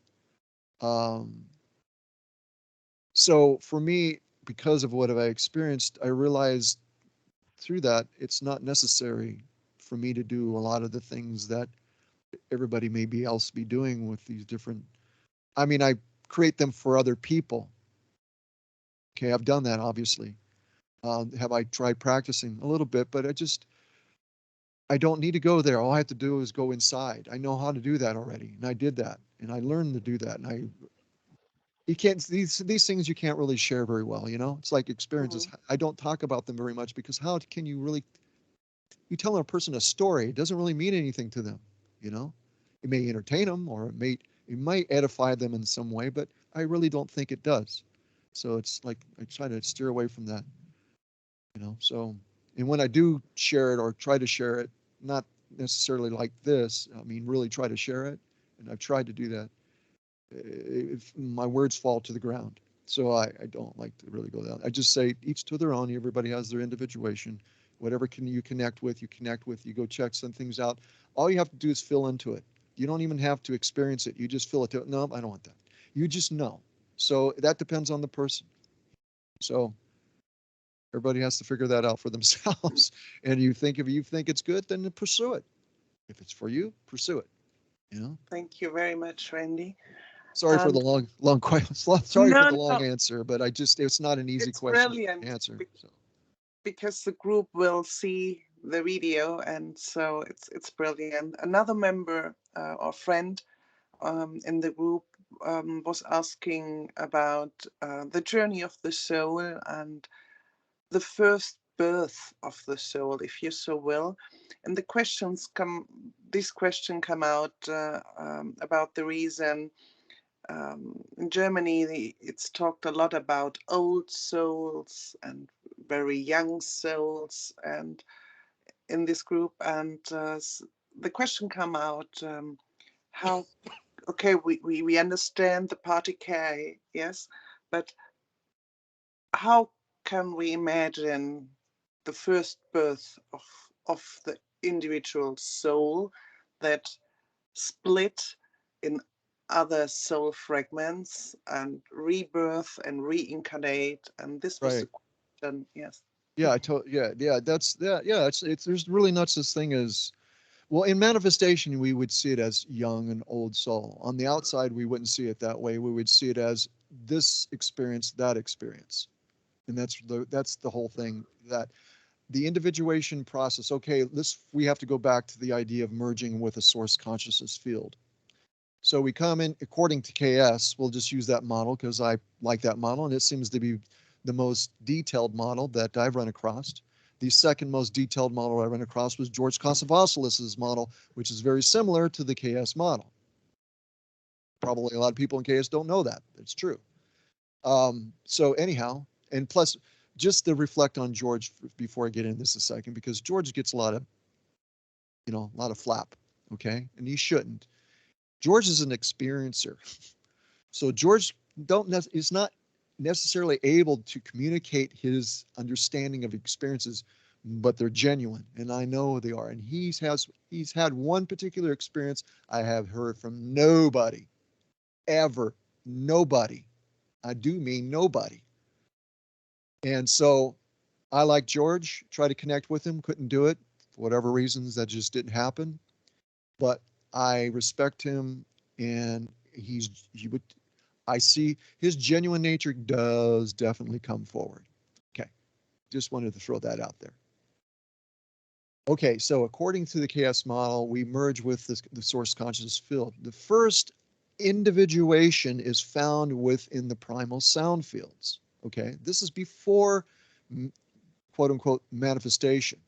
So for me, because of what I experienced, I realized through that it's not necessary for me to do a lot of the things that everybody maybe else be doing with these different. I mean, I create them for other people. Okay, I've done that, obviously. Have I tried practicing a little bit, but I don't need to go there. All I have to do is go inside. I know how to do that already, and I did that, and I learned to do that. And you can't, these things you can't really share very well, you know? It's like experiences. I don't talk about them very much because how can you really, you tell a person a story, it doesn't really mean anything to them, you know? It may entertain them or it might edify them in some way, but I really don't think it does. So it's like I try to steer away from that, you know? So, and when I do share it or try to share it, not necessarily like this, I mean, really try to share it. And I've tried to do that. If my words fall to the ground. So I don't like to really go down. I just say each to their own. Everybody has their individuation. Whatever you connect with, you go check some things out. All you have to do is fill into it. You don't even have to experience it. You just fill it to it. No, I don't want that. You just know. So that depends on the person. So everybody has to figure that out for themselves. And if you think it's good, then pursue it. If it's for you, pursue it. You know? Thank you very much, Randy. Sorry for the long question. Sorry for the long answer, but it's not an easy question to answer. Because the group will see the video, and so it's brilliant. Another member or friend in the group was asking about the journey of the soul and the first birth of the soul, if you so will. And this question come out about the reason. In Germany, it's talked a lot about old souls and very young souls, and in this group, and the question come out, how, okay, we understand the party yes, but how can we imagine the first birth of the individual soul that split in other soul fragments and rebirth and reincarnate? And this was the question. Yes. Yeah, there's really not such thing as, well, in manifestation, we would see it as young and old soul. On the outside, we wouldn't see it that way. We would see it as this experience, that experience. And that's the whole thing, that the individuation process. Okay, we have to go back to the idea of merging with a source consciousness field. So we come in according to KS. We'll just use that model because I like that model, and it seems to be the most detailed model that I've run across. The second most detailed model I ran across was George Kosovasilis's model, which is very similar to the KS model. Probably a lot of people in KS don't know that. It's true. So anyhow, and plus, just to reflect on George before I get into this a second, because George gets a lot of, a lot of flap, okay? And he shouldn't. George is an experiencer. So George is not necessarily able to communicate his understanding of experiences, but they're genuine, and I know they are. And he's had one particular experience I have heard from nobody, ever, nobody. I do mean nobody. And so I, like George, try to connect with him, couldn't do it. For whatever reasons, that just didn't happen. But I respect him, and I see his genuine nature does definitely come forward. Okay, just wanted to throw that out there. Okay, so according to the KS model, we merge with the source consciousness field. The first individuation is found within the primal sound fields. Okay, this is before quote unquote manifestation.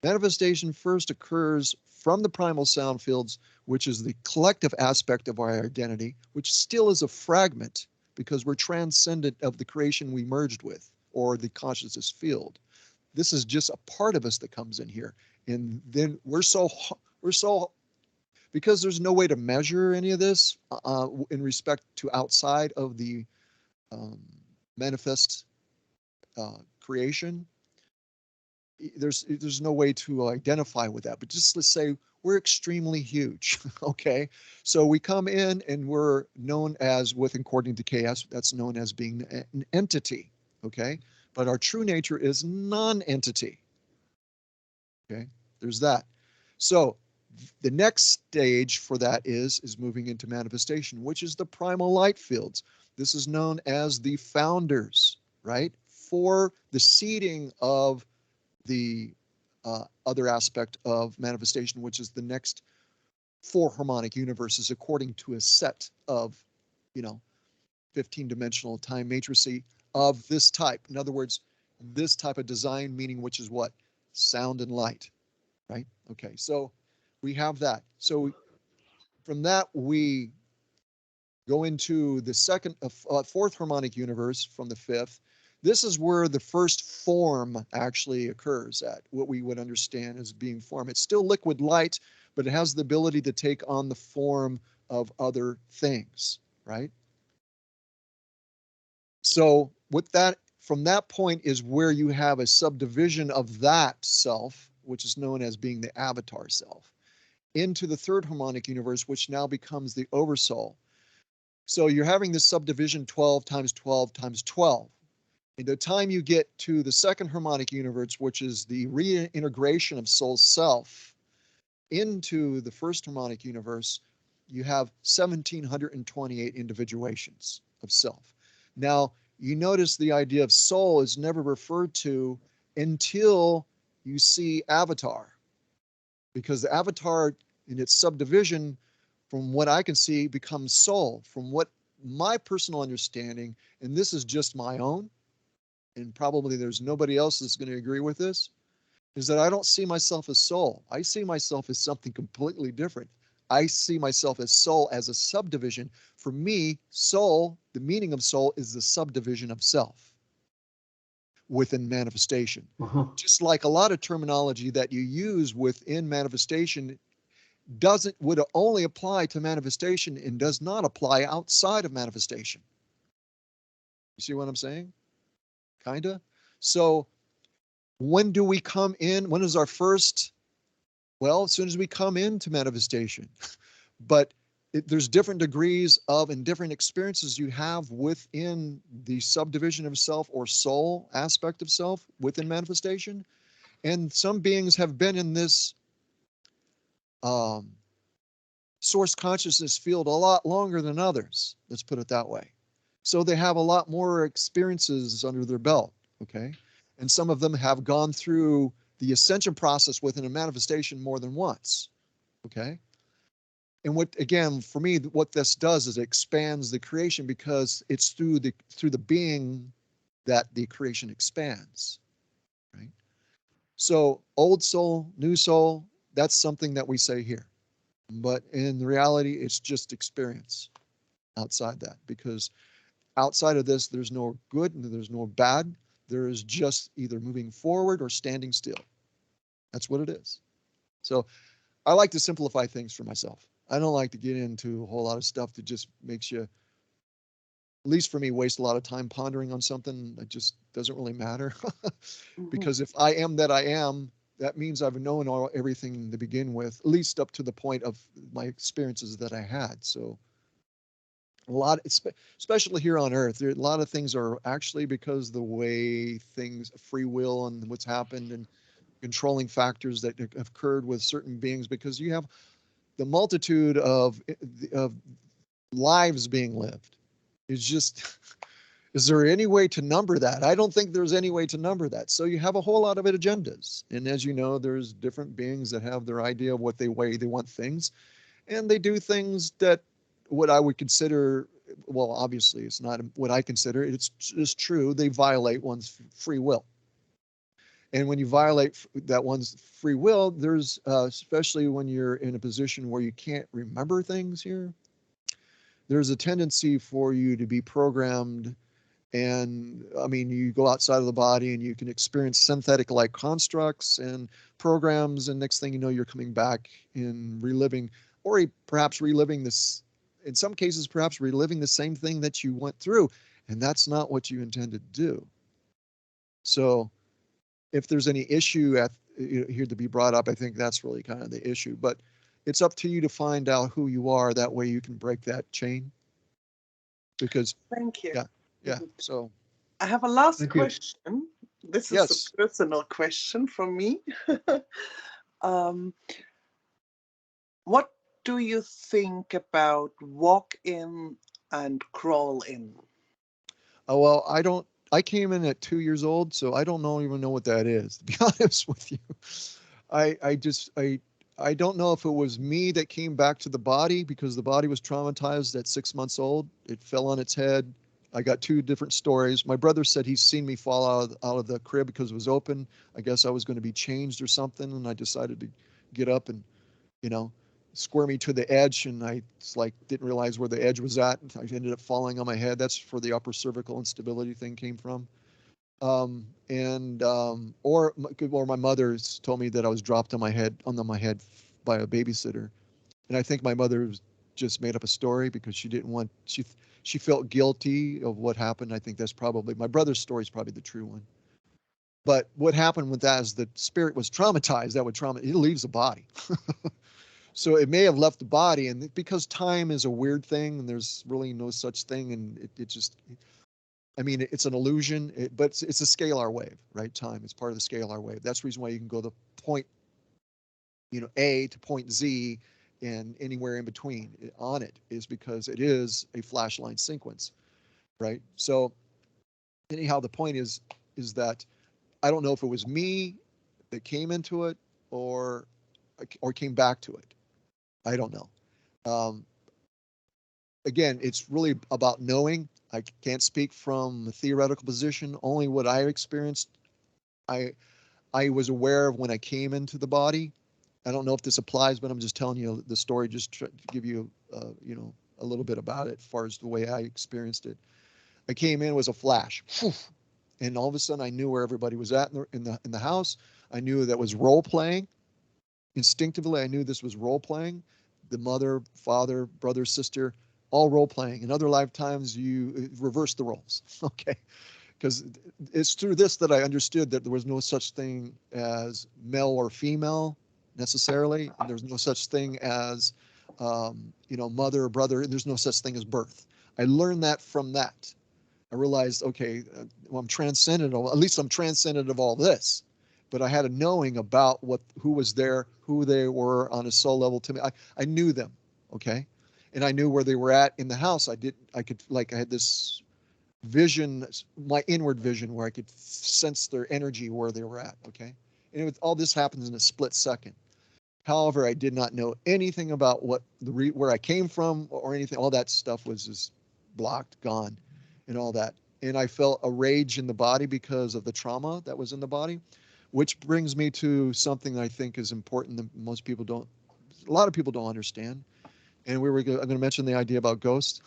Manifestation first occurs from the primal sound fields, which is the collective aspect of our identity, which still is a fragment because we're transcendent of the creation we merged with, or the consciousness field. This is just a part of us that comes in here. And then we're so, because there's no way to measure any of this in respect to outside of the manifest creation, there's no way to identify with that. But just let's say we're extremely huge, okay? So we come in and we're known as, according to KS, that's known as being an entity, okay? But our true nature is non-entity, okay? There's that. So the next stage for that is moving into manifestation, which is the primal light fields. This is known as the founders, right? For the seeding of the other aspect of manifestation, which is the next 4 harmonic universes according to a set of, 15-dimensional time matrices of this type. In other words, this type of design, meaning which is what? Sound and light, right? Okay, so we have that. So from that, we go into the second, 4th harmonic universe from the 5th. This is where the first form actually occurs at, what we would understand as being form. It's still liquid light, but it has the ability to take on the form of other things, right? So with that, from that point is where you have a subdivision of that self, which is known as being the avatar self, into the 3rd harmonic universe, which now becomes the oversoul. So you're having this subdivision 12 times 12 times 12. And the time you get to the 2nd harmonic universe, which is the reintegration of soul self into the 1st harmonic universe, you have 1,728 individuations of self. Now, you notice the idea of soul is never referred to until you see avatar, because the avatar in its subdivision, from what I can see, becomes soul. From what my personal understanding, and this is just my own, and probably there's nobody else that's going to agree with this, is that I don't see myself as soul. I see myself as something completely different. I see myself as soul as a subdivision. For me, soul, the meaning of soul is the subdivision of self within manifestation. Just like a lot of terminology that you use within manifestation would only apply to manifestation and does not apply outside of manifestation. You see what I'm saying? Kinda. So when do we come in? When is our first? Well, as soon as we come into manifestation. But there's different degrees of and different experiences you have within the subdivision of self or soul aspect of self within manifestation. And some beings have been in this source consciousness field a lot longer than others. Let's put it that way. So they have a lot more experiences under their belt, okay? And some of them have gone through the ascension process within a manifestation more than once, okay? And what, again, for me, what this does is it expands the creation, because it's through the being that the creation expands, right? So old soul, new soul, that's something that we say here. But in reality, it's just experience outside that, because outside of this, there's no good and there's no bad. There is just either moving forward or standing still. That's what it is. So I like to simplify things for myself. I don't like to get into a whole lot of stuff that just makes you, at least for me, waste a lot of time pondering on something that just doesn't really matter. Because if I am that I am, that means I've known everything to begin with, at least up to the point of my experiences that I had. So a lot, especially here on Earth, there, a lot of things are actually because the way things, free will and what's happened and controlling factors that have occurred with certain beings, because you have the multitude of lives being lived. It's just, is there any way to number that? I don't think there's any way to number that. So you have a whole lot of agendas. And as you know, there's different beings that have their idea of what way they want things. And they do things that what I would consider, well, obviously it's not what I consider, it's just true. They violate one's free will. And when you violate that one's free will, there's, especially when you're in a position where you can't remember things here, there's a tendency for you to be programmed. And I mean, you go outside of the body and you can experience synthetic like constructs and programs. And next thing you know, you're coming back and reliving, or perhaps reliving this, in some cases, perhaps reliving the same thing that you went through. And that's not what you intended to do. So if there's any issue here to be brought up, I think that's really kind of the issue. But it's up to you to find out who you are. That way you can break that chain. Because Thank you. yeah. So I have a last Thank you. question. This is yes. a personal question from me. What do you think about walk in and crawl in? Oh, well, I came in at 2 years old, so I don't even know what that is, to be honest with you. I don't know if it was me that came back to the body, because the body was traumatized at 6 months old. It fell on its head. I got two different stories. My brother said he's seen me fall out of the crib because it was open. I guess I was going to be changed or something, and I decided to get up and, you know, square me to the edge, and I didn't realize where the edge was at. I ended up falling on my head. That's where the upper cervical instability thing came from. Or my mother's told me that I was dropped on my head by a babysitter, and I think my mother just made up a story because she didn't want she felt guilty of what happened. I think that's probably my brother's story is probably the true one. But what happened with that is the spirit was traumatized. It leaves the body. So it may have left the body, and because time is a weird thing, and there's really no such thing, and it just, I mean, it's an illusion, but it's a scalar wave, right? Time is part of the scalar wave. That's the reason why you can go to point, A to point Z, and anywhere in between on it, is because it is a flash line sequence, right? So anyhow, the point is that I don't know if it was me that came into it or came back to it. I don't know. Again, it's really about knowing. I can't speak from a theoretical position. Only what I experienced, I was aware of when I came into the body. I don't know if this applies, but I'm just telling you the story just to give you, a little bit about it as far as the way I experienced it. I came in, was a flash, and all of a sudden I knew where everybody was at in the house. I knew that was role playing. Instinctively, I knew this was role playing. The mother, father, brother, sister, all role playing. In other lifetimes, you reverse the roles, okay? Because it's through this that I understood that there was no such thing as male or female necessarily, and there's no such thing as, mother or brother, and there's no such thing as birth. I learned that from that. I realized, okay, well, I'm transcendent, at least I'm transcendent of all this. But I had a knowing about who was there, who they were on a soul level to me. I knew them, okay? And I knew where they were at in the house. I had this vision, my inward vision, where I could sense their energy where they were at. Okay, and all this happens in a split second. However, I did not know anything about where I came from or anything. All that stuff was just blocked, gone, and all that. And I felt a rage in the body because of the trauma that was in the body, which brings me to something that I think is important that most people don't, a lot of people don't understand. And I'm going to mention the idea about ghosts.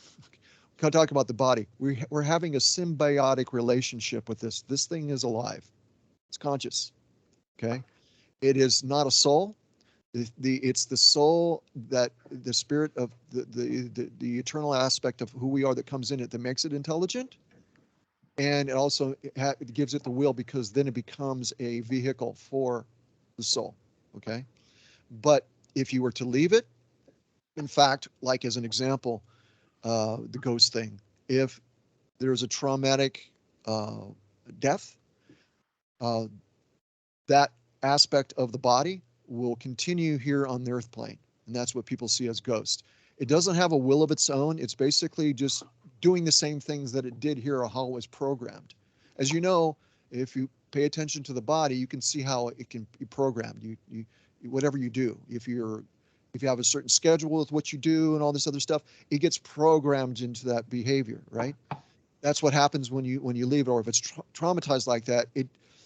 We're talk about the body. We're having a symbiotic relationship with this. This thing is alive. It's conscious. Okay. It is not a soul. It's the soul, that the spirit of the eternal aspect of who we are that comes in it, that makes it intelligent. And it also it gives it the will, because then it becomes a vehicle for the soul. Okay. But if you were to leave it, in fact, like as an example, the ghost thing, if there's a traumatic death, that aspect of the body will continue here on the earth plane. And that's what people see as ghosts. It doesn't have a will of its own. It's basically just doing the same things that it did here, or how it was programmed. As you know, if you pay attention to the body, you can see how it can be programmed. You whatever you do, if you have a certain schedule with what you do and all this other stuff, it gets programmed into that behavior, right? That's what happens when you leave it, or if it's traumatized like that.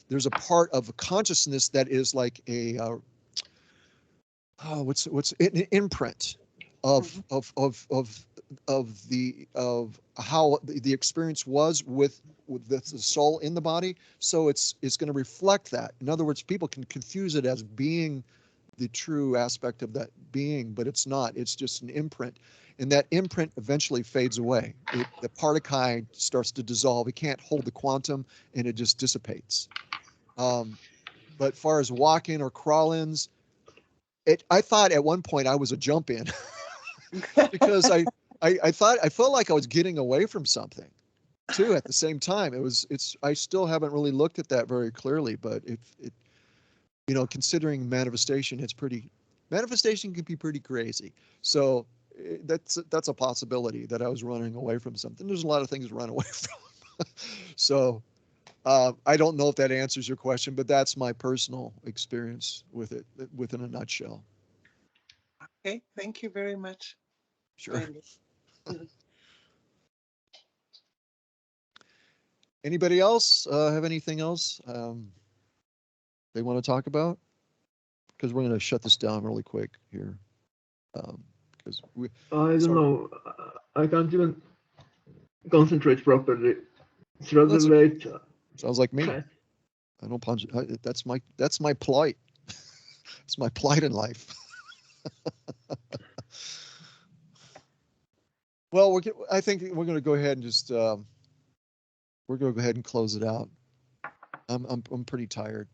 There's a part of consciousness that is like a what's an imprint of how the experience was with the soul in the body. So it's going to reflect that. In other words, people can confuse it as being the true aspect of that being, but it's not. It's just an imprint, and that imprint eventually fades away. The particle starts to dissolve. It can't hold the quantum, and it just dissipates. But far as walk-in or crawl-ins, I thought at one point I was a jump-in because I felt like I was getting away from something too at the same time. I still haven't really looked at that very clearly, but considering manifestation, manifestation can be pretty crazy. So that's a possibility that I was running away from something. There's a lot of things to run away from. So I don't know if that answers your question, but that's my personal experience with it, within a nutshell. Okay, thank you very much. Sure. Randy. Anybody else have anything else they want to talk about? Because we're going to shut this down really quick here. Because I don't know. I can't even concentrate properly. It's rather late. Sounds like me. I don't punch. That's my plight. It's my plight in life. Well, I think we're going to go ahead and just we're going to go ahead and close it out. I'm pretty tired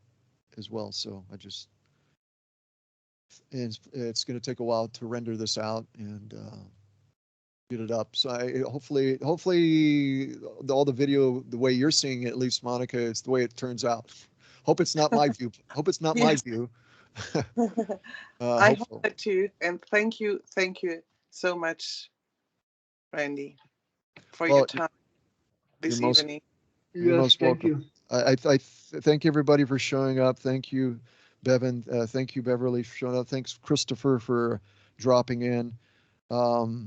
as well, so it's going to take a while to render this out and get it up. So hopefully all the video, the way you're seeing it, at least Monica, it's the way it turns out. Hope it's not my view. Hope it's not my view. I hope that too. And thank you so much, Randy, for your time this evening. You're most welcome. I thank everybody for showing up. Thank you, Bevan. Thank you, Beverly, for showing up. Thanks, Christopher, for dropping in. The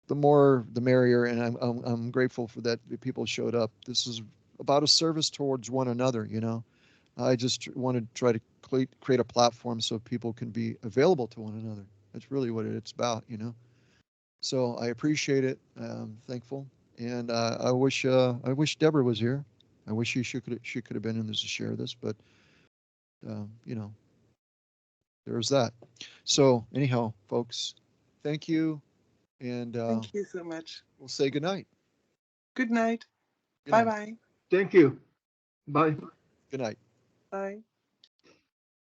more the merrier, and I'm grateful for that people showed up. This is about a service towards one another. I just want to try to create a platform so people can be available to one another. That's really what it's about. So I appreciate it. I'm thankful, and I wish Deborah was here. I wish she could have been in this to share this, but there's that. So anyhow, folks, thank you, and thank you so much. We'll say good night. Good night. Bye bye. Thank you. Bye. Good night. Bye.